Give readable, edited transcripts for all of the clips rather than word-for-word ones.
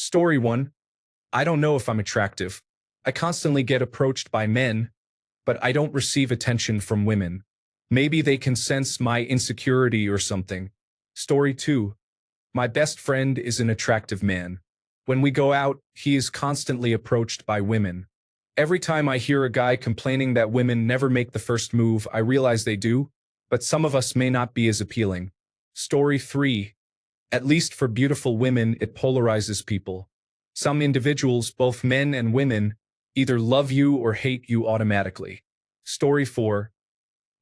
Story 1. I don't know if I'm attractive. I constantly get approached by men, but I don't receive attention from women. Maybe they can sense my insecurity or something. Story 2. My best friend is an attractive man. When we go out, he is constantly approached by women. Every time I hear a guy complaining that women never make the first move, I realize they do, but some of us may not be as appealing. Story 3. At least for beautiful women, it polarizes people. Some individuals, both men and women, either love you or hate you automatically. Story 4.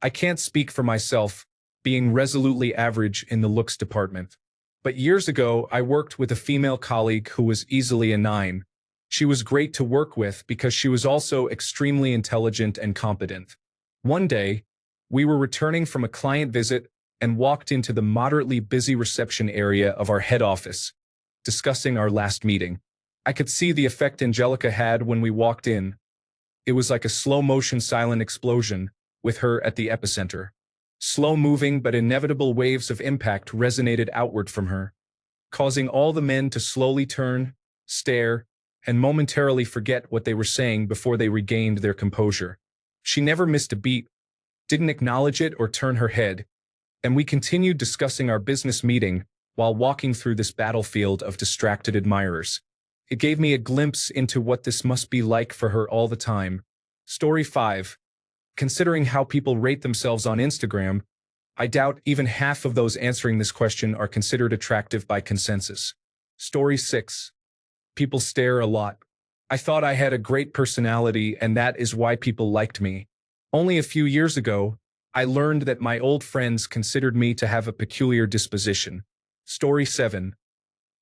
I can't speak for myself, being resolutely average in the looks department. But years ago, I worked with a female colleague who was easily a 9. She was great to work with because she was also extremely intelligent and competent. One day, we were returning from a client visit and walked into the moderately busy reception area of our head office, discussing our last meeting. I could see the effect Angelica had when we walked in. It was like a slow-motion silent explosion, with her at the epicenter. Slow-moving but inevitable waves of impact resonated outward from her, causing all the men to slowly turn, stare, and momentarily forget what they were saying before they regained their composure. She never missed a beat, didn't acknowledge it or turn her head, and we continued discussing our business meeting while walking through this battlefield of distracted admirers. It gave me a glimpse into what this must be like for her all the time. Story 5. Considering how people rate themselves on Instagram, I doubt even half of those answering this question are considered attractive by consensus. Story 6. People stare a lot. I thought I had a great personality and that is why people liked me. Only a few years ago, I learned that my old friends considered me to have a peculiar disposition. Story 7.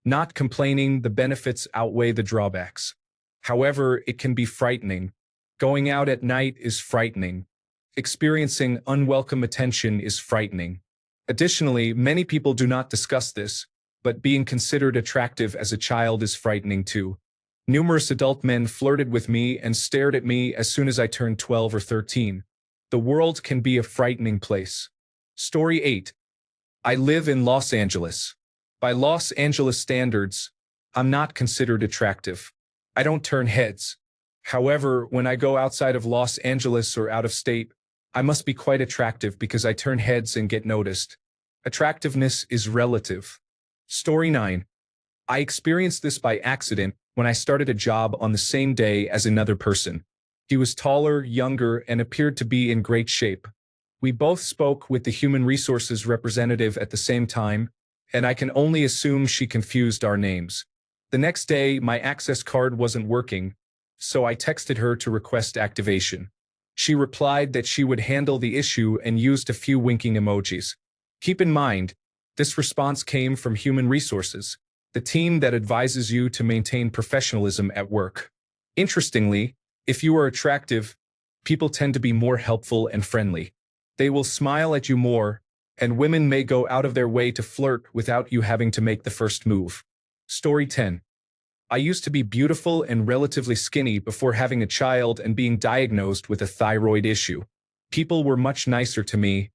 Not complaining, the benefits outweigh the drawbacks. However, it can be frightening. Going out at night is frightening. Experiencing unwelcome attention is frightening. Additionally, many people do not discuss this, but being considered attractive as a child is frightening too. Numerous adult men flirted with me and stared at me as soon as I turned 12 or 13. The world can be a frightening place. Story 8. I live in Los Angeles. By Los Angeles standards, I'm not considered attractive. I don't turn heads. However, when I go outside of Los Angeles or out of state, I must be quite attractive because I turn heads and get noticed. Attractiveness is relative. Story 9. I experienced this by accident when I started a job on the same day as another person. He was taller, younger, and appeared to be in great shape. We both spoke with the human resources representative at the same time, and I can only assume she confused our names. The next day, my access card wasn't working, so I texted her to request activation. She replied that she would handle the issue and used a few winking emojis. Keep in mind, this response came from Human Resources, the team that advises you to maintain professionalism at work. Interestingly, if you are attractive, people tend to be more helpful and friendly. They will smile at you more, and women may go out of their way to flirt without you having to make the first move. Story 10. I used to be beautiful and relatively skinny before having a child and being diagnosed with a thyroid issue. People were much nicer to me.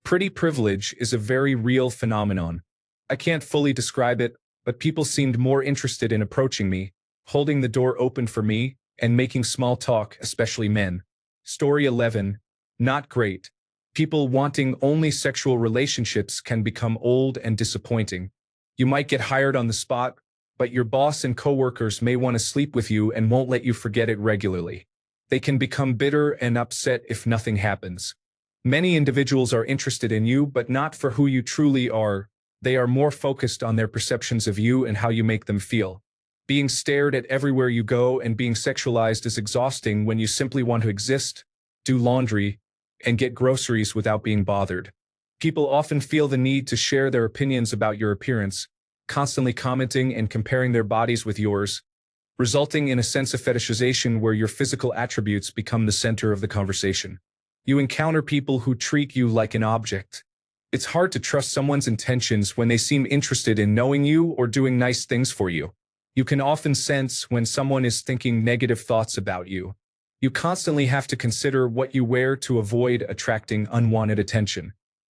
Pretty privilege is a very real phenomenon. I can't fully describe it, but people seemed more interested in approaching me, holding the door open for me, and making small talk, especially men. Story 11. Not great. People wanting only sexual relationships can become old and disappointing. You might get hired on the spot, but your boss and coworkers may want to sleep with you and won't let you forget it regularly. They can become bitter and upset if nothing happens. Many individuals are interested in you, but not for who you truly are. They are more focused on their perceptions of you and how you make them feel. Being stared at everywhere you go and being sexualized is exhausting when you simply want to exist, do laundry, and get groceries without being bothered. People often feel the need to share their opinions about your appearance, constantly commenting and comparing their bodies with yours, resulting in a sense of fetishization where your physical attributes become the center of the conversation. You encounter people who treat you like an object. It's hard to trust someone's intentions when they seem interested in knowing you or doing nice things for you. You can often sense when someone is thinking negative thoughts about you. You constantly have to consider what you wear to avoid attracting unwanted attention.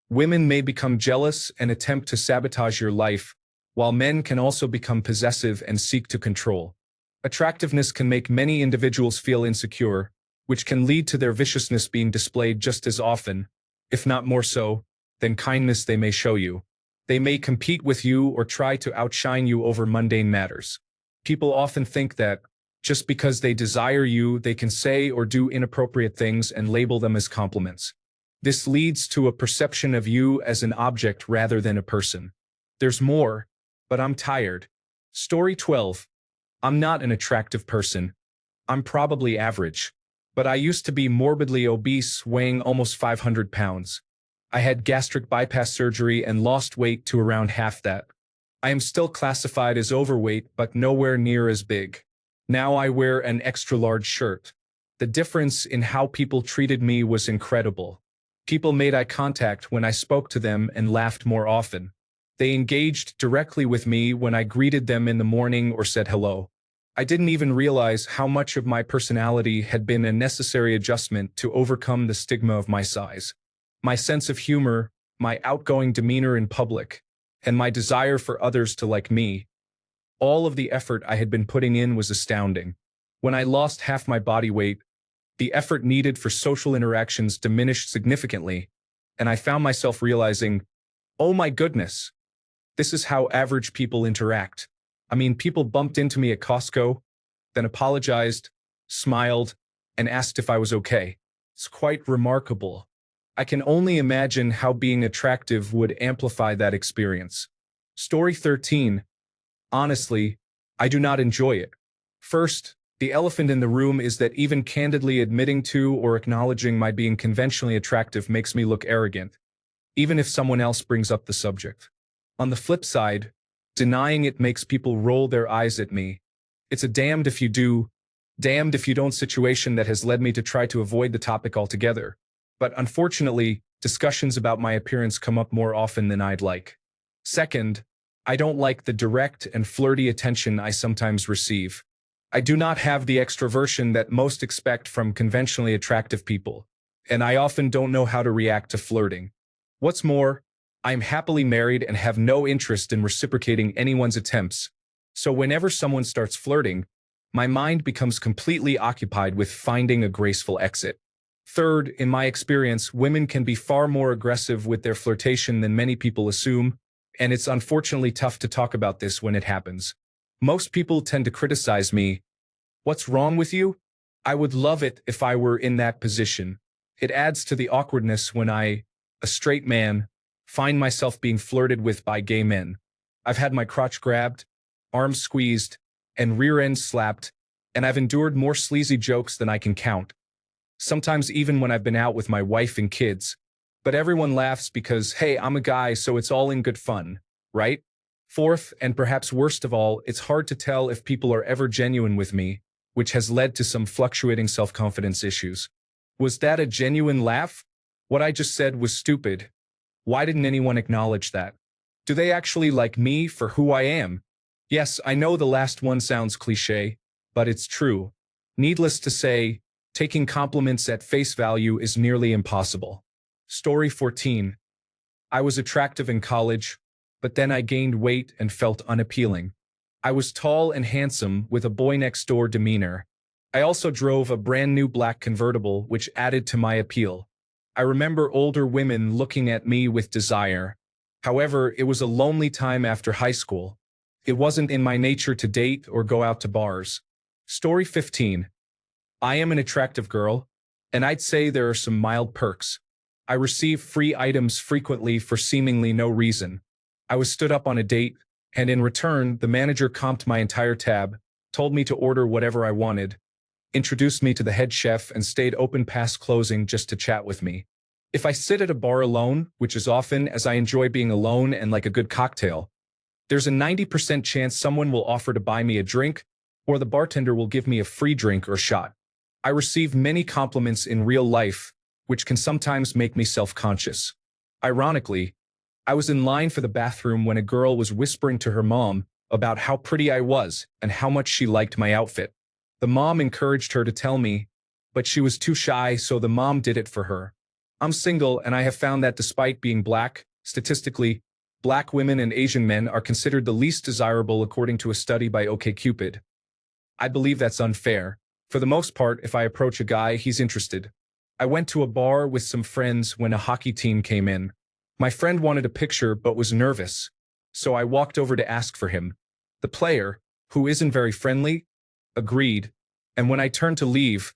Women may become jealous and attempt to sabotage your life, while men can also become possessive and seek to control. Attractiveness can make many individuals feel insecure, which can lead to their viciousness being displayed just as often, if not more so, than kindness they may show you. They may compete with you or try to outshine you over mundane matters. People often think that, just because they desire you, they can say or do inappropriate things and label them as compliments. This leads to a perception of you as an object rather than a person. There's more, but I'm tired. Story 12. I'm not an attractive person. I'm probably average. But I used to be morbidly obese, weighing almost 500 pounds. I had gastric bypass surgery and lost weight to around half that. I am still classified as overweight, but nowhere near as big. Now I wear an extra-large shirt. The difference in how people treated me was incredible. People made eye contact when I spoke to them and laughed more often. They engaged directly with me when I greeted them in the morning or said hello. I didn't even realize how much of my personality had been a necessary adjustment to overcome the stigma of my size. My sense of humor, my outgoing demeanor in public, and my desire for others to like me. All of the effort I had been putting in was astounding. When I lost half my body weight, the effort needed for social interactions diminished significantly, and I found myself realizing, oh my goodness, this is how average people interact. I mean, people bumped into me at Costco, then apologized, smiled, and asked if I was okay. It's quite remarkable. I can only imagine how being attractive would amplify that experience. Story 13. Honestly, I do not enjoy it. First, the elephant in the room is that even candidly admitting to or acknowledging my being conventionally attractive makes me look arrogant, even if someone else brings up the subject. On the flip side, denying it makes people roll their eyes at me. It's a damned if you do, damned if you don't situation that has led me to try to avoid the topic altogether. But unfortunately, discussions about my appearance come up more often than I'd like. Second, I don't like the direct and flirty attention I sometimes receive. I do not have the extroversion that most expect from conventionally attractive people, and I often don't know how to react to flirting. What's more, I am happily married and have no interest in reciprocating anyone's attempts, so whenever someone starts flirting, my mind becomes completely occupied with finding a graceful exit. Third, in my experience, women can be far more aggressive with their flirtation than many people assume, and it's unfortunately tough to talk about this when it happens. Most people tend to criticize me. What's wrong with you? I would love it if I were in that position. It adds to the awkwardness when I, a straight man, find myself being flirted with by gay men. I've had my crotch grabbed, arms squeezed, and rear end slapped, and I've endured more sleazy jokes than I can count. Sometimes even when I've been out with my wife and kids. But everyone laughs because, hey, I'm a guy, so it's all in good fun, right? Fourth, and perhaps worst of all, it's hard to tell if people are ever genuine with me, which has led to some fluctuating self-confidence issues. Was that a genuine laugh? What I just said was stupid. Why didn't anyone acknowledge that? Do they actually like me for who I am? Yes, I know the last one sounds cliché, but it's true. Needless to say, taking compliments at face value is nearly impossible. Story 14. I was attractive in college, but then I gained weight and felt unappealing. I was tall and handsome with a boy-next-door demeanor. I also drove a brand new black convertible, which added to my appeal. I remember older women looking at me with desire. However, it was a lonely time after high school. It wasn't in my nature to date or go out to bars. Story 15. I am an attractive girl, and I'd say there are some mild perks. I receive free items frequently for seemingly no reason. I was stood up on a date, and in return, the manager comped my entire tab, told me to order whatever I wanted, introduced me to the head chef, and stayed open past closing just to chat with me. If I sit at a bar alone, which is often as I enjoy being alone and like a good cocktail, there's a 90% chance someone will offer to buy me a drink, or the bartender will give me a free drink or shot. I receive many compliments in real life, which can sometimes make me self-conscious. Ironically, I was in line for the bathroom when a girl was whispering to her mom about how pretty I was and how much she liked my outfit. The mom encouraged her to tell me, but she was too shy, so the mom did it for her. I'm single, and I have found that despite being black, statistically, Black women and Asian men are considered the least desirable according to a study by OkCupid. I believe that's unfair. For the most part, if I approach a guy, he's interested. I went to a bar with some friends when a hockey team came in. My friend wanted a picture but was nervous, so I walked over to ask for him. The player, who isn't very friendly, agreed, and when I turned to leave,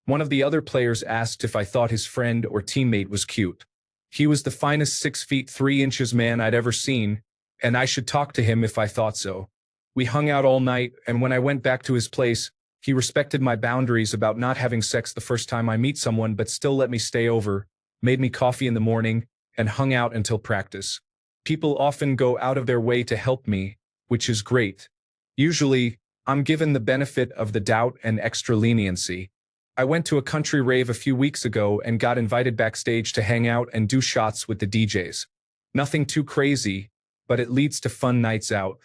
one of the other players asked if I thought his friend or teammate was cute. He was the finest 6 feet 3 inches man I'd ever seen, and I should talk to him if I thought so. We hung out all night, and when I went back to his place, he respected my boundaries about not having sex the first time I meet someone but still let me stay over, made me coffee in the morning, and hung out until practice. People often go out of their way to help me, which is great. Usually, I'm given the benefit of the doubt and extra leniency. I went to a country rave a few weeks ago and got invited backstage to hang out and do shots with the DJs. Nothing too crazy, but it leads to fun nights out.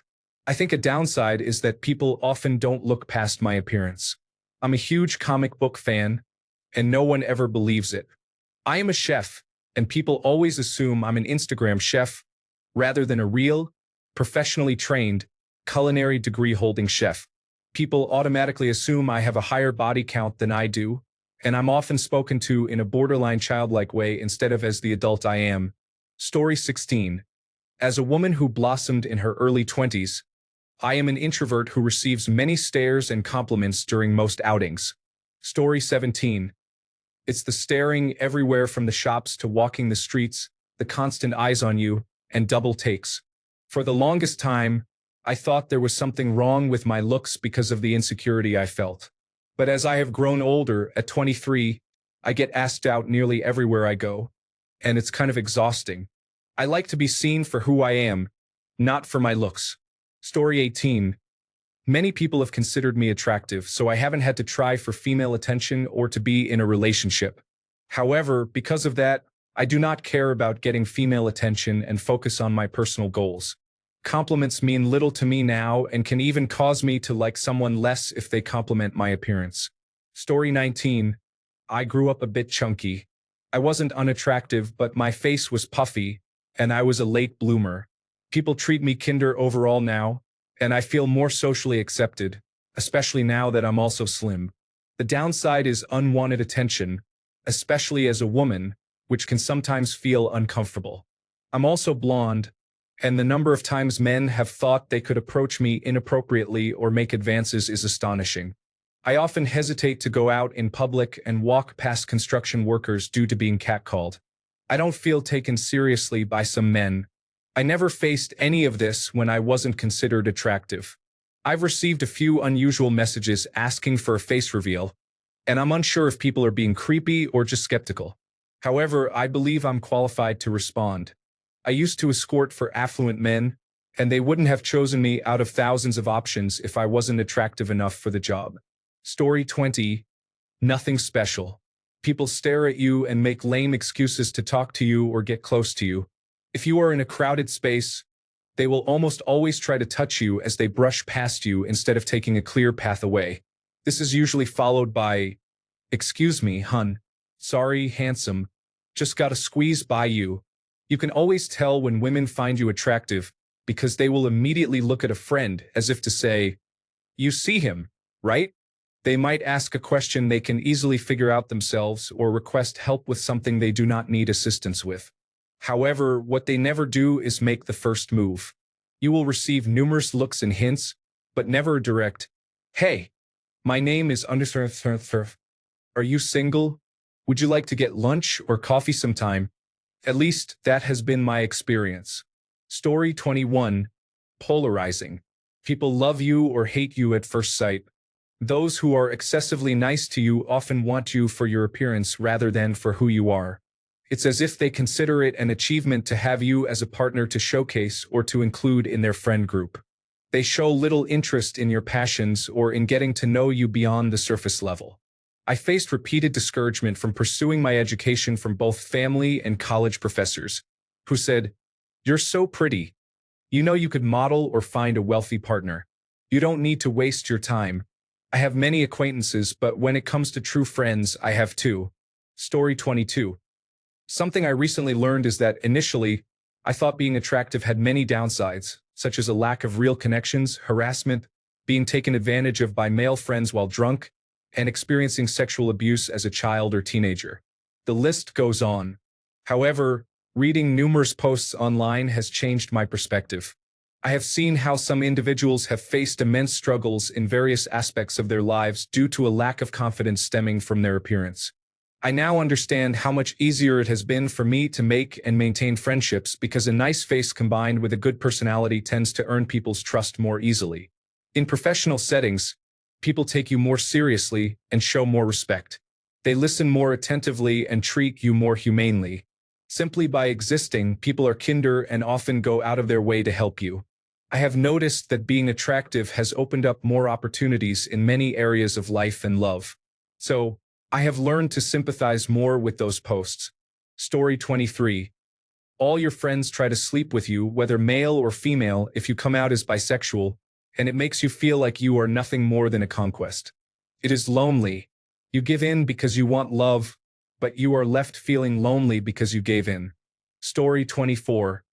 I think a downside is that people often don't look past my appearance. I'm a huge comic book fan, and no one ever believes it. I am a chef, and people always assume I'm an Instagram chef, rather than a real, professionally trained, culinary degree-holding chef. People automatically assume I have a higher body count than I do, and I'm often spoken to in a borderline childlike way instead of as the adult I am. Story 16. As a woman who blossomed in her early 20s, I am an introvert who receives many stares and compliments during most outings. Story 17. It's the staring everywhere from the shops to walking the streets, the constant eyes on you, and double takes. For the longest time, I thought there was something wrong with my looks because of the insecurity I felt. But as I have grown older, at 23, I get asked out nearly everywhere I go, and it's kind of exhausting. I like to be seen for who I am, not for my looks. Story 18. Many people have considered me attractive, so I haven't had to try for female attention or to be in a relationship. However, because of that, I do not care about getting female attention and focus on my personal goals. Compliments mean little to me now and can even cause me to like someone less if they compliment my appearance. Story 19. I grew up a bit chunky. I wasn't unattractive, but my face was puffy, and I was a late bloomer. People treat me kinder overall now, and I feel more socially accepted, especially now that I'm also slim. The downside is unwanted attention, especially as a woman, which can sometimes feel uncomfortable. I'm also blonde, and the number of times men have thought they could approach me inappropriately or make advances is astonishing. I often hesitate to go out in public and walk past construction workers due to being catcalled. I don't feel taken seriously by some men. I never faced any of this when I wasn't considered attractive. I've received a few unusual messages asking for a face reveal, and I'm unsure if people are being creepy or just skeptical. However, I believe I'm qualified to respond. I used to escort for affluent men, and they wouldn't have chosen me out of thousands of options if I wasn't attractive enough for the job. Story 20. Nothing special. People stare at you and make lame excuses to talk to you or get close to you. If you are in a crowded space, they will almost always try to touch you as they brush past you instead of taking a clear path away. This is usually followed by, "Excuse me, hun. Sorry, handsome. Just gotta squeeze by you." You can always tell when women find you attractive because they will immediately look at a friend as if to say, "You see him, right?" They might ask a question they can easily figure out themselves or request help with something they do not need assistance with. However, what they never do is make the first move. You will receive numerous looks and hints, but never a direct, "Hey, my name is underscore. Are you single? Would you like to get lunch or coffee sometime?" At least, that has been my experience. Story 21. Polarizing. People love you or hate you at first sight. Those who are excessively nice to you often want you for your appearance rather than for who you are. It's as if they consider it an achievement to have you as a partner to showcase or to include in their friend group. They show little interest in your passions or in getting to know you beyond the surface level. I faced repeated discouragement from pursuing my education from both family and college professors, who said, "You're so pretty. You know you could model or find a wealthy partner. You don't need to waste your time." I have many acquaintances, but when it comes to true friends, I have two. Story 22. Something I recently learned is that initially, I thought being attractive had many downsides, such as a lack of real connections, harassment, being taken advantage of by male friends while drunk, and experiencing sexual abuse as a child or teenager. The list goes on. However, reading numerous posts online has changed my perspective. I have seen how some individuals have faced immense struggles in various aspects of their lives due to a lack of confidence stemming from their appearance. I now understand how much easier it has been for me to make and maintain friendships because a nice face combined with a good personality tends to earn people's trust more easily. In professional settings, people take you more seriously and show more respect. They listen more attentively and treat you more humanely. Simply by existing, people are kinder and often go out of their way to help you. I have noticed that being attractive has opened up more opportunities in many areas of life and love. So, I have learned to sympathize more with those posts. Story 23. All your friends try to sleep with you, whether male or female, if you come out as bisexual, and it makes you feel like you are nothing more than a conquest. It is lonely. You give in because you want love, but you are left feeling lonely because you gave in. Story 24.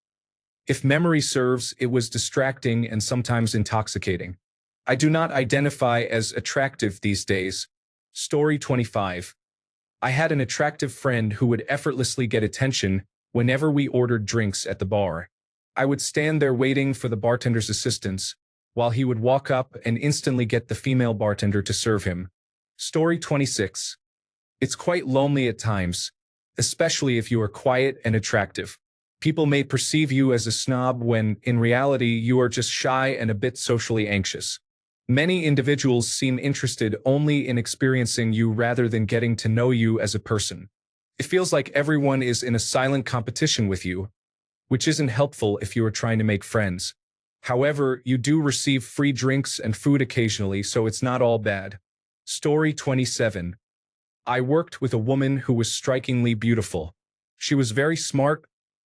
If memory serves, it was distracting and sometimes intoxicating. I do not identify as attractive these days. Story 25. I had an attractive friend who would effortlessly get attention whenever we ordered drinks at the bar. I would stand there waiting for the bartender's assistance, while he would walk up and instantly get the female bartender to serve him. Story 26. It's quite lonely at times, especially if you are quiet and attractive. People may perceive you as a snob when, in reality, you are just shy and a bit socially anxious. Many individuals seem interested only in experiencing you rather than getting to know you as a person. It feels like everyone is in a silent competition with you, which isn't helpful if you are trying to make friends. However, you do receive free drinks and food occasionally, so it's not all bad. Story 27. I worked with a woman who was strikingly beautiful. She was very smart,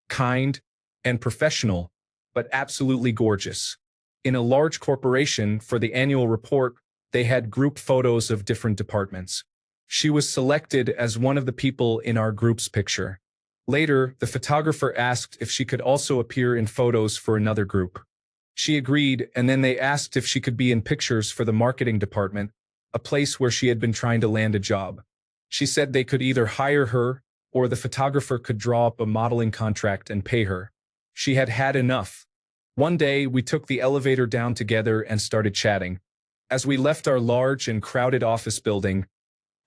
kind, and professional, but absolutely gorgeous. In a large corporation, for the annual report, they had group photos of different departments. She was selected as one of the people in our group's picture. Later, the photographer asked if she could also appear in photos for another group. She agreed, and then they asked if she could be in pictures for the marketing department, a place where she had been trying to land a job. She said they could either hire her or the photographer could draw up a modeling contract and pay her. She had had enough. One day, we took the elevator down together and started chatting. As we left our large and crowded office building,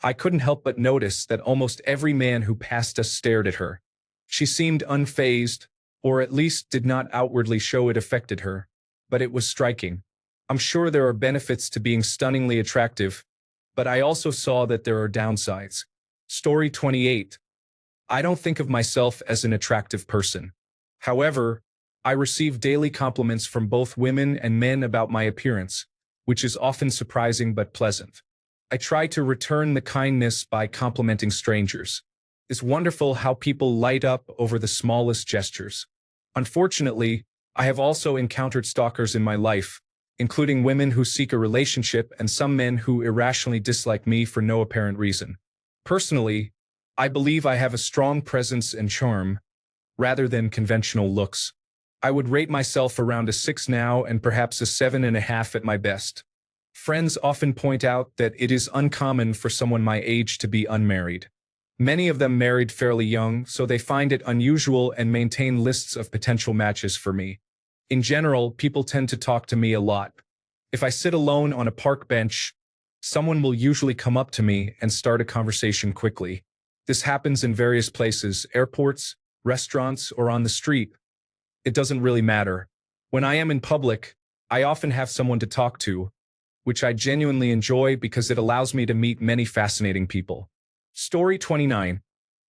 I couldn't help but notice that almost every man who passed us stared at her. She seemed unfazed, or at least did not outwardly show it affected her, but it was striking. I'm sure there are benefits to being stunningly attractive, but I also saw that there are downsides. Story 28. I don't think of myself as an attractive person. However, I receive daily compliments from both women and men about my appearance, which is often surprising but pleasant. I try to return the kindness by complimenting strangers. It's wonderful how people light up over the smallest gestures. Unfortunately, I have also encountered stalkers in my life, including women who seek a relationship and some men who irrationally dislike me for no apparent reason. Personally, I believe I have a strong presence and charm, rather than conventional looks. I would rate myself around a 6 now and perhaps a 7.5 at my best. Friends often point out that it is uncommon for someone my age to be unmarried. Many of them married fairly young, so they find it unusual and maintain lists of potential matches for me. In general, people tend to talk to me a lot. If I sit alone on a park bench, someone will usually come up to me and start a conversation quickly. This happens in various places, airports, restaurants, or on the street. It doesn't really matter. When I am in public, I often have someone to talk to, which I genuinely enjoy because it allows me to meet many fascinating people. Story 29.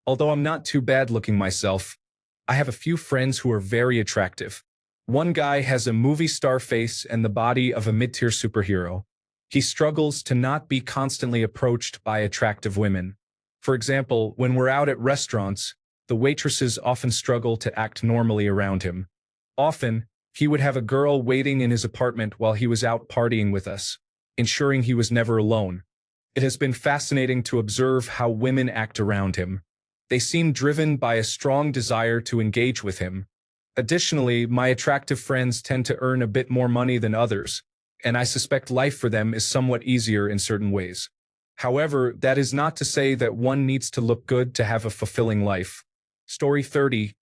Although I'm not too bad looking myself, I have a few friends who are very attractive. One guy has a movie star face and the body of a mid-tier superhero. He struggles to not be constantly approached by attractive women. For example, when we're out at restaurants, the waitresses often struggle to act normally around him. Often, he would have a girl waiting in his apartment while he was out partying with us, ensuring he was never alone. It has been fascinating to observe how women act around him. They seem driven by a strong desire to engage with him, Additionally, my attractive friends tend to earn a bit more money than others, and I suspect life for them is somewhat easier in certain ways. However, that is not to say that one needs to look good to have a fulfilling life. Story 30.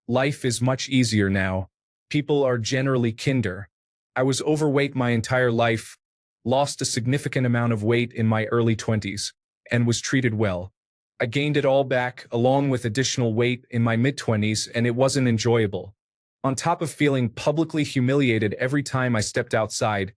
Life is much easier now. People are generally kinder. I was overweight my entire life, lost a significant amount of weight in my early 20s, and was treated well. I gained it all back, along with additional weight in my mid-20s, and it wasn't enjoyable. On top of feeling publicly humiliated every time I stepped outside,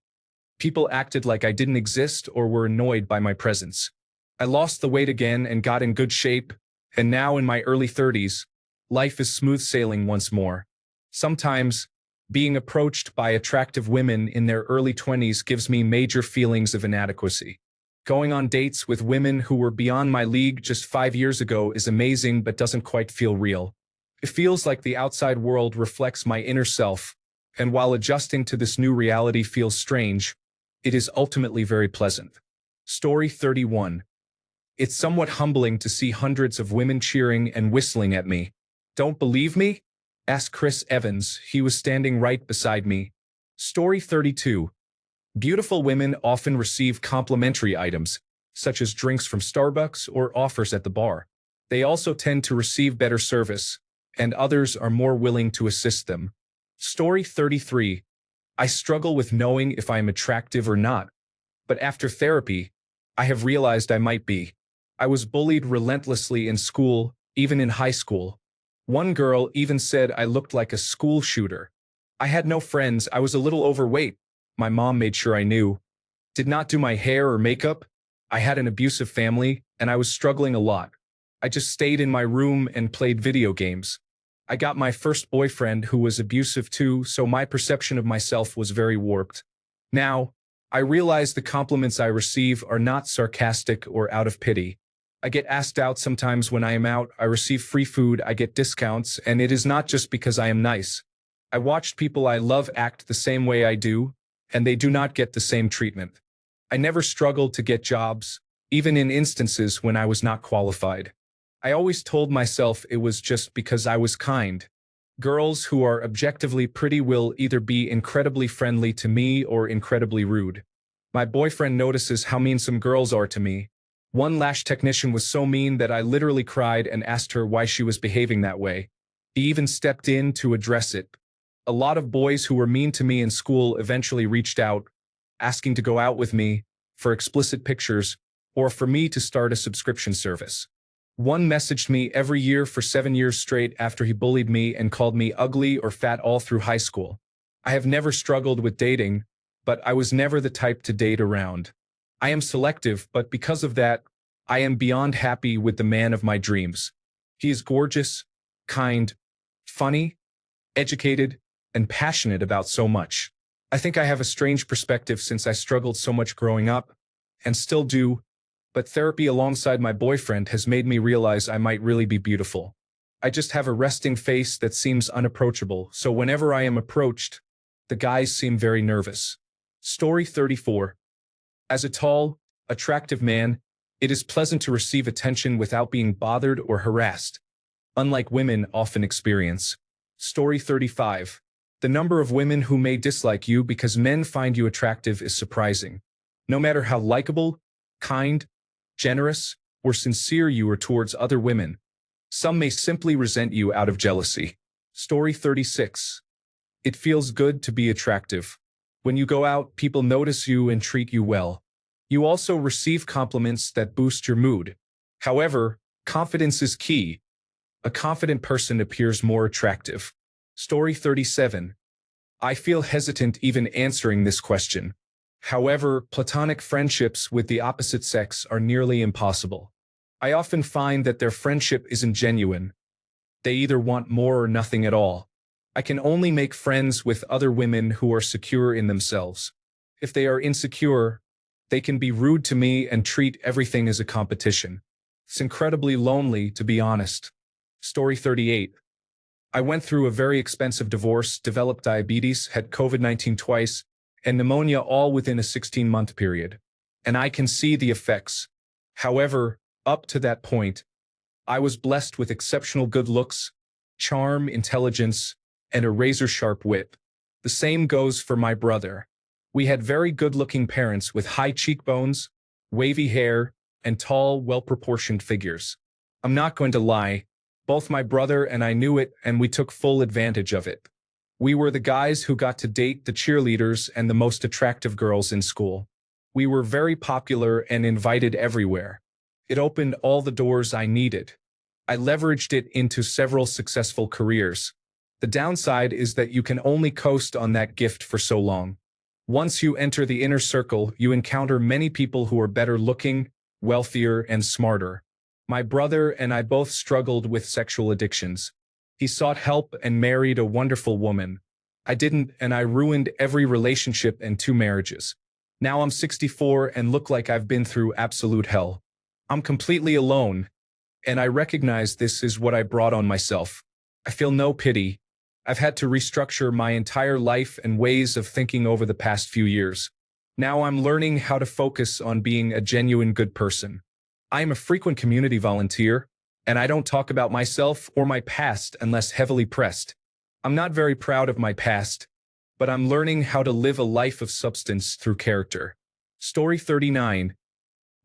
people acted like I didn't exist or were annoyed by my presence. I lost the weight again and got in good shape, and now in my early 30s, life is smooth sailing once more. Sometimes, being approached by attractive women in their early 20s gives me major feelings of inadequacy. Going on dates with women who were beyond my league just 5 years ago is amazing but doesn't quite feel real. It feels like the outside world reflects my inner self, and while adjusting to this new reality feels strange, it is ultimately very pleasant. Story 31. It's somewhat humbling to see hundreds of women cheering and whistling at me. Don't believe me? Ask Chris Evans, he was standing right beside me. Story 32. Beautiful women often receive complimentary items, such as drinks from Starbucks or offers at the bar. They also tend to receive better service, and others are more willing to assist them. Story 33. I struggle with knowing if I am attractive or not, but after therapy, I have realized I might be. I was bullied relentlessly in school, even in high school. One girl even said I looked like a school shooter. I had no friends, I was a little overweight. My mom made sure I knew. Did not do my hair or makeup. I had an abusive family, and I was struggling a lot. I just stayed in my room and played video games. I got my first boyfriend who was abusive too, so my perception of myself was very warped. Now, I realize the compliments I receive are not sarcastic or out of pity. I get asked out sometimes when I am out, I receive free food, I get discounts, and it is not just because I am nice. I watched people I love act the same way I do, and they do not get the same treatment. I never struggled to get jobs, even in instances when I was not qualified. I always told myself it was just because I was kind. Girls who are objectively pretty will either be incredibly friendly to me or incredibly rude. My boyfriend notices how mean some girls are to me. One lash technician was so mean that I literally cried and asked her why she was behaving that way. He even stepped in to address it. A lot of boys who were mean to me in school eventually reached out, asking to go out with me, for explicit pictures, or for me to start a subscription service. One messaged me every year for 7 years straight after he bullied me and called me ugly or fat all through high school. I have never struggled with dating, but I was never the type to date around. I am selective, but because of that, I am beyond happy with the man of my dreams. He is gorgeous, kind, funny, educated, and passionate about so much. I think I have a strange perspective since I struggled so much growing up, and still do, but therapy alongside my boyfriend has made me realize I might really be beautiful. I just have a resting face that seems unapproachable, so whenever I am approached, the guys seem very nervous. Story 34. As a tall, attractive man, it is pleasant to receive attention without being bothered or harassed, unlike women often experience. Story 35. The number of women who may dislike you because men find you attractive is surprising. No matter how likable, kind, generous, or sincere you are towards other women, some may simply resent you out of jealousy. Story 36. It feels good to be attractive. When you go out, people notice you and treat you well. You also receive compliments that boost your mood. However, confidence is key. A confident person appears more attractive. Story 37. I feel hesitant even answering this question. However, platonic friendships with the opposite sex are nearly impossible. I often find that their friendship isn't genuine. They either want more or nothing at all. I can only make friends with other women who are secure in themselves. If they are insecure, they can be rude to me and treat everything as a competition. It's incredibly lonely, to be honest. Story 38. I went through a very expensive divorce, developed diabetes, had COVID-19 twice, and pneumonia all within a 16-month period. And I can see the effects. However, up to that point, I was blessed with exceptional good looks, charm, intelligence, and a razor-sharp wit. The same goes for my brother. We had very good-looking parents with high cheekbones, wavy hair, and tall, well-proportioned figures. I'm not going to lie, both my brother and I knew it, and we took full advantage of it. We were the guys who got to date the cheerleaders and the most attractive girls in school. We were very popular and invited everywhere. It opened all the doors I needed. I leveraged it into several successful careers. The downside is that you can only coast on that gift for so long. Once you enter the inner circle, you encounter many people who are better looking, wealthier, and smarter. My brother and I both struggled with sexual addictions. He sought help and married a wonderful woman. I didn't, and I ruined every relationship and 2 marriages. Now I'm 64 and look like I've been through absolute hell. I'm completely alone, and I recognize this is what I brought on myself. I feel no pity. I've had to restructure my entire life and ways of thinking over the past few years. Now I'm learning how to focus on being a genuine good person. I am a frequent community volunteer, and I don't talk about myself or my past unless heavily pressed. I'm not very proud of my past, but I'm learning how to live a life of substance through character. Story 39.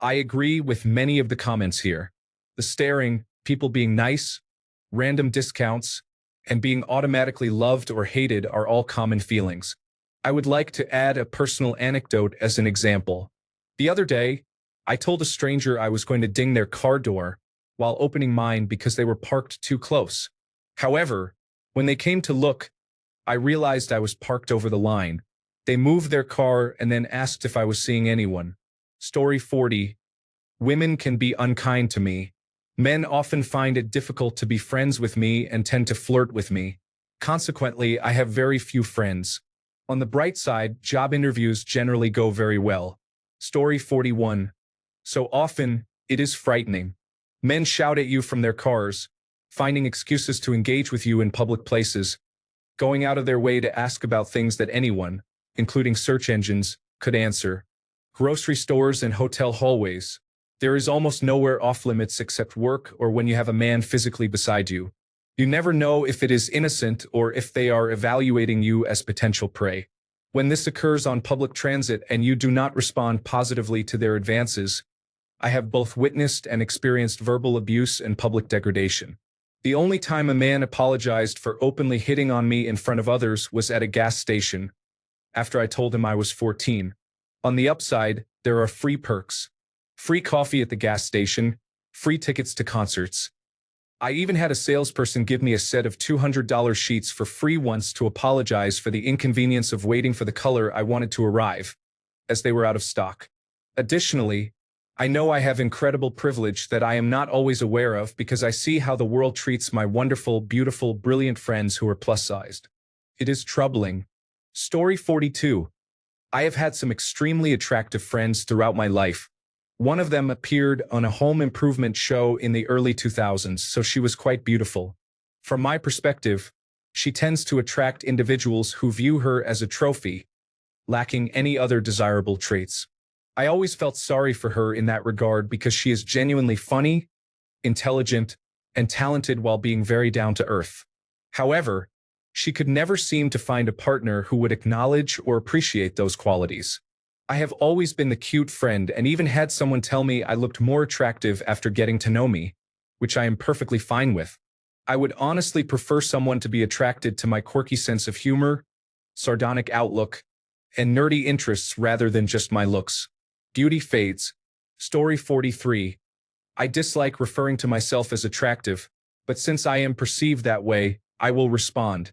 I agree with many of the comments here. The staring, people being nice, random discounts, and being automatically loved or hated are all common feelings. I would like to add a personal anecdote as an example. The other day, I told a stranger I was going to ding their car door while opening mine because they were parked too close. However, when they came to look, I realized I was parked over the line. They moved their car and then asked if I was seeing anyone. Story 40. Women can be unkind to me. Men often find it difficult to be friends with me and tend to flirt with me. Consequently, I have very few friends. On the bright side, job interviews generally go very well. Story 41. So often, it is frightening. Men shout at you from their cars, finding excuses to engage with you in public places, going out of their way to ask about things that anyone, including search engines, could answer. Grocery stores and hotel hallways. There is almost nowhere off-limits except work or when you have a man physically beside you. You never know if it is innocent or if they are evaluating you as potential prey. When this occurs on public transit and you do not respond positively to their advances, I have both witnessed and experienced verbal abuse and public degradation. The only time a man apologized for openly hitting on me in front of others was at a gas station, after I told him I was 14. On the upside, there are free perks. Free coffee at the gas station, free tickets to concerts. I even had a salesperson give me a set of $200 sheets for free once to apologize for the inconvenience of waiting for the color I wanted to arrive, as they were out of stock. Additionally, I know I have incredible privilege that I am not always aware of because I see how the world treats my wonderful, beautiful, brilliant friends who are plus-sized. It is troubling. Story 42. I have had some extremely attractive friends throughout my life. One of them appeared on a home improvement show in the early 2000s, so she was quite beautiful. From my perspective, she tends to attract individuals who view her as a trophy, lacking any other desirable traits. I always felt sorry for her in that regard because she is genuinely funny, intelligent, and talented while being very down to earth. However, she could never seem to find a partner who would acknowledge or appreciate those qualities. I have always been the cute friend and even had someone tell me I looked more attractive after getting to know me, which I am perfectly fine with. I would honestly prefer someone to be attracted to my quirky sense of humor, sardonic outlook, and nerdy interests rather than just my looks. Beauty fades. Story 43. I dislike referring to myself as attractive, but since I am perceived that way, I will respond.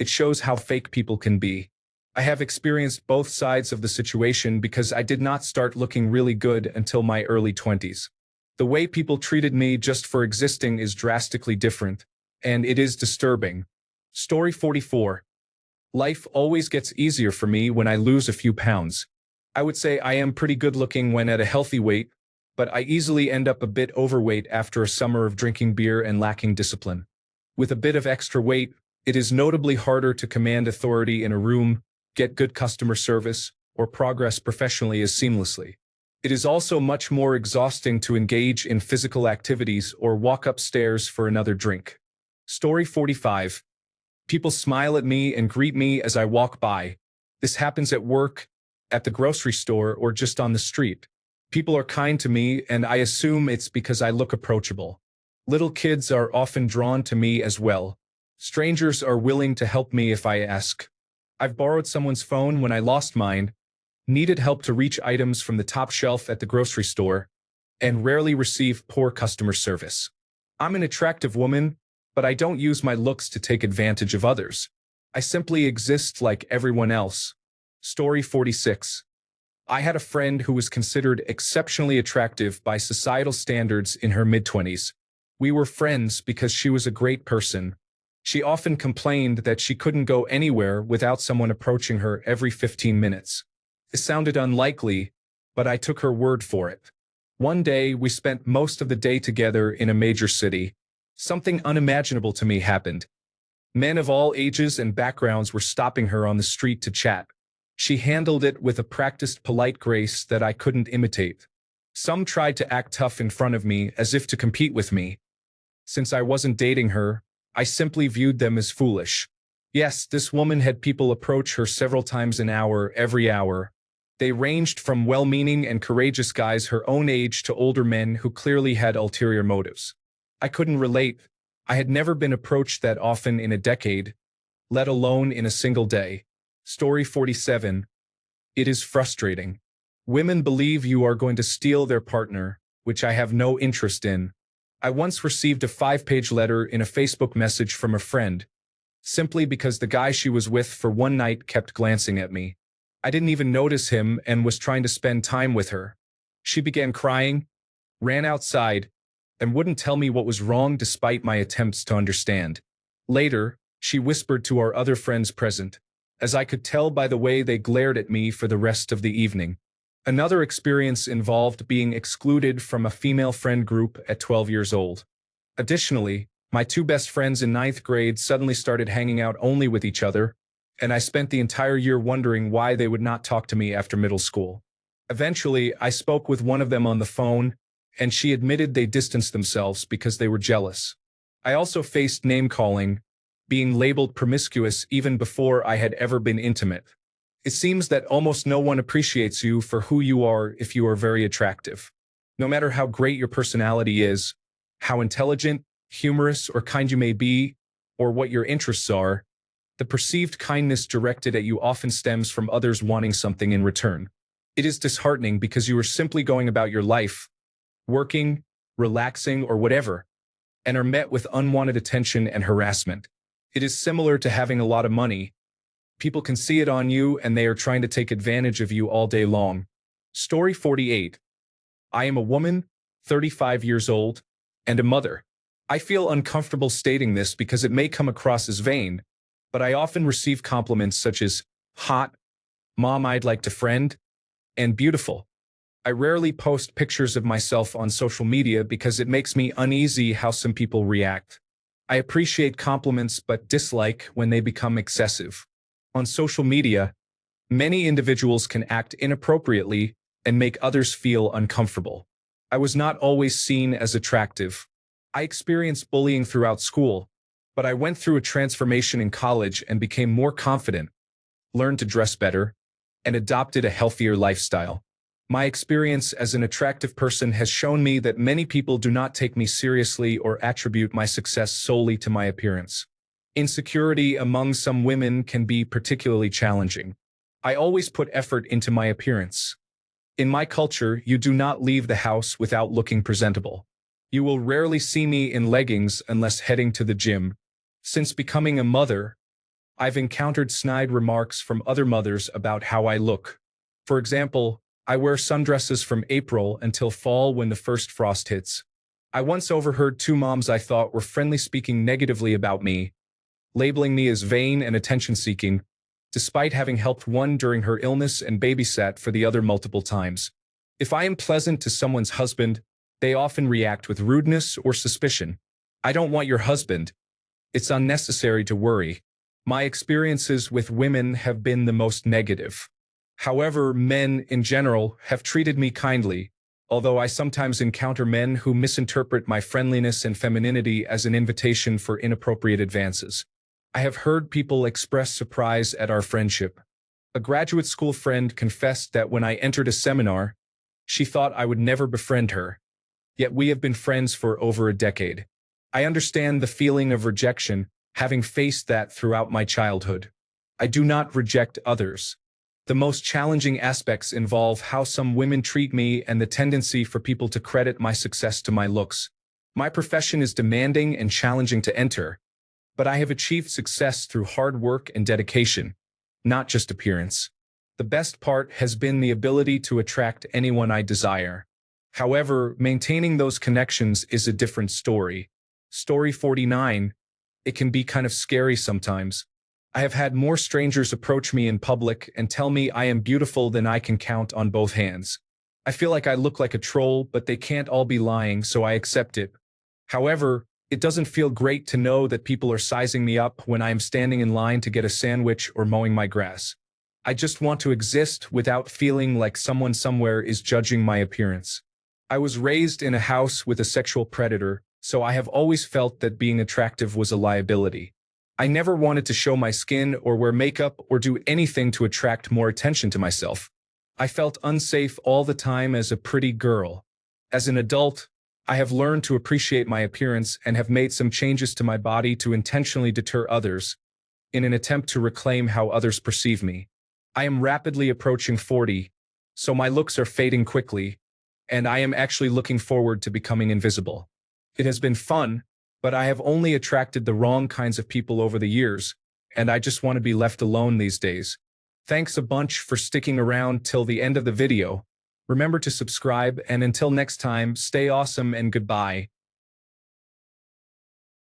It shows how fake people can be. I have experienced both sides of the situation because I did not start looking really good until my early 20s. The way people treated me just for existing is drastically different, and it is disturbing. Story 44. Life always gets easier for me when I lose a few pounds. I would say I am pretty good looking when at a healthy weight, but I easily end up a bit overweight after a summer of drinking beer and lacking discipline. With a bit of extra weight, it is notably harder to command authority in a room, get good customer service, or progress professionally as seamlessly. It is also much more exhausting to engage in physical activities or walk upstairs for another drink. Story 45. People smile at me and greet me as I walk by. This happens at work, at the grocery store, or just on the street. People are kind to me, and I assume it's because I look approachable. Little kids are often drawn to me as well. Strangers are willing to help me if I ask. I've borrowed someone's phone when I lost mine, needed help to reach items from the top shelf at the grocery store, and rarely receive poor customer service. I'm an attractive woman, but I don't use my looks to take advantage of others. I simply exist like everyone else. Story 46. I had a friend who was considered exceptionally attractive by societal standards in her mid-20s. We were friends because she was a great person. She often complained that she couldn't go anywhere without someone approaching her every 15 minutes. It sounded unlikely, but I took her word for it. One day, we spent most of the day together in a major city. Something unimaginable to me happened. Men of all ages and backgrounds were stopping her on the street to chat. She handled it with a practiced polite grace that I couldn't imitate. Some tried to act tough in front of me as if to compete with me. Since I wasn't dating her, I simply viewed them as foolish. Yes, this woman had people approach her several times an hour, every hour. They ranged from well-meaning and courageous guys her own age to older men who clearly had ulterior motives. I couldn't relate. I had never been approached that often in a decade, let alone in a single day. Story 47. It is frustrating. Women believe you are going to steal their partner, which I have no interest in. I once received a 5-page letter in a Facebook message from a friend, simply because the guy she was with for one night kept glancing at me. I didn't even notice him and was trying to spend time with her. She began crying, ran outside, and wouldn't tell me what was wrong despite my attempts to understand. Later, she whispered to our other friends present, as I could tell by the way they glared at me for the rest of the evening. Another experience involved being excluded from a female friend group at 12 years old. Additionally, my two best friends in 9th grade suddenly started hanging out only with each other, and I spent the entire year wondering why they would not talk to me after middle school. Eventually, I spoke with one of them on the phone, and she admitted they distanced themselves because they were jealous. I also faced name-calling, being labeled promiscuous even before I had ever been intimate. It seems that almost no one appreciates you for who you are if you are very attractive. No matter how great your personality is, how intelligent, humorous, or kind you may be, or what your interests are, the perceived kindness directed at you often stems from others wanting something in return. It is disheartening because you are simply going about your life, working, relaxing, or whatever, and are met with unwanted attention and harassment. It is similar to having a lot of money. People can see it on you and they are trying to take advantage of you all day long. Story 48. I am a woman, 35 years old, and a mother. I feel uncomfortable stating this because it may come across as vain, but I often receive compliments such as hot, mom I'd like to friend, and beautiful. I rarely post pictures of myself on social media because it makes me uneasy how some people react. I appreciate compliments but dislike when they become excessive. On social media, many individuals can act inappropriately and make others feel uncomfortable. I was not always seen as attractive. I experienced bullying throughout school, but I went through a transformation in college and became more confident, learned to dress better, and adopted a healthier lifestyle. My experience as an attractive person has shown me that many people do not take me seriously or attribute my success solely to my appearance. Insecurity among some women can be particularly challenging. I always put effort into my appearance. In my culture, you do not leave the house without looking presentable. You will rarely see me in leggings unless heading to the gym. Since becoming a mother, I've encountered snide remarks from other mothers about how I look. For example, I wear sundresses from April until fall when the first frost hits. I once overheard two moms I thought were friendly speaking negatively about me, labeling me as vain and attention-seeking, despite having helped one during her illness and babysat for the other multiple times. If I am pleasant to someone's husband, they often react with rudeness or suspicion. I don't want your husband. It's unnecessary to worry. My experiences with women have been the most negative. However, men in general have treated me kindly, although I sometimes encounter men who misinterpret my friendliness and femininity as an invitation for inappropriate advances. I have heard people express surprise at our friendship. A graduate school friend confessed that when I entered a seminar, she thought I would never befriend her. Yet we have been friends for over a decade. I understand the feeling of rejection, having faced that throughout my childhood. I do not reject others. The most challenging aspects involve how some women treat me and the tendency for people to credit my success to my looks. My profession is demanding and challenging to enter, but I have achieved success through hard work and dedication, not just appearance. The best part has been the ability to attract anyone I desire. However, maintaining those connections is a different story. Story 49. It can be kind of scary sometimes. I have had more strangers approach me in public and tell me I am beautiful than I can count on both hands. I feel like I look like a troll, but they can't all be lying, so I accept it. However, it doesn't feel great to know that people are sizing me up when I am standing in line to get a sandwich or mowing my grass. I just want to exist without feeling like someone somewhere is judging my appearance. I was raised in a house with a sexual predator, so I have always felt that being attractive was a liability. I never wanted to show my skin or wear makeup or do anything to attract more attention to myself. I felt unsafe all the time as a pretty girl. As an adult, I have learned to appreciate my appearance and have made some changes to my body to intentionally deter others, in an attempt to reclaim how others perceive me. I am rapidly approaching 40, so my looks are fading quickly, and I am actually looking forward to becoming invisible. It has been fun, but I have only attracted the wrong kinds of people over the years, and I just want to be left alone these days. Thanks a bunch for sticking around till the end of the video. Remember to subscribe, and until next time, stay awesome and goodbye.